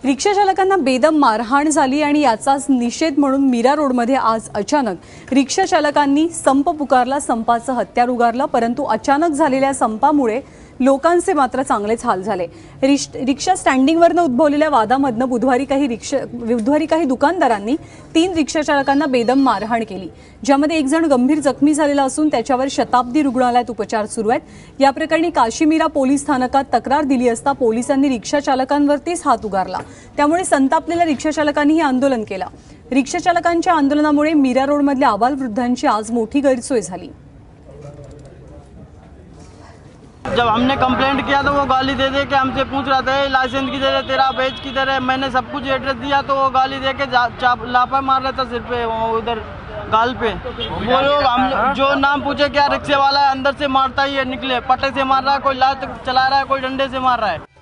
रिक्षा चालकांना बेदम मारहाण झाली आणि याचाच निषेध म्हणून मीरा रोडमध्ये आज अचानक रिक्षा चालकांनी संप पुकारला। संपाचं हत्यार उगारलं, परंतु अचानक झालेल्या संपामुळे लोकांचे मात्र चांगलेच हाल झाले। रिक्षा स्टँडिंगवरनं उद्भवलेल्या वादामधनं बुधवारी काही दुकानदारांनी 3 रिक्षा चालकांना बेदम मारहाण केली, ज्यामध्ये एक जण गंभीर जखमी झालेला असून त्याच्यावर शताब्दी रुग्णालयात उपचार सुरू आहेत। या प्रकरणी काशीमीरा पोलीस स्थानकात तक्रार दिली असता पोलिसांनी रिक्षा चालकांवरतीच हात उगारला। त्यामुळे संतापलेल्या रिक्षा चालकांनी हे आंदोलन केलं। रिक्षा चालकांच्या आंदोलनामुळे मीरा रोडमधल्या आबालवृद्धांची आज मोठी गैरसोय झाली। जब हमने कंप्लेंट किया तो वो गाली दे के हमसे पूछ रहा था लाइसेंस किधर है, तेरा बैच किधर है। मैंने सब कुछ एड्रेस दिया तो वो गाली दे के लापा मार रहा था सिर पे, उधर गाल पे। वो लोग हम जो नाम पूछे क्या रिक्शे वाला है, अंदर से मारता ही है, निकले पटे से मार रहा है, कोई लात चला रहा है, कोई डंडे से मार रहा है।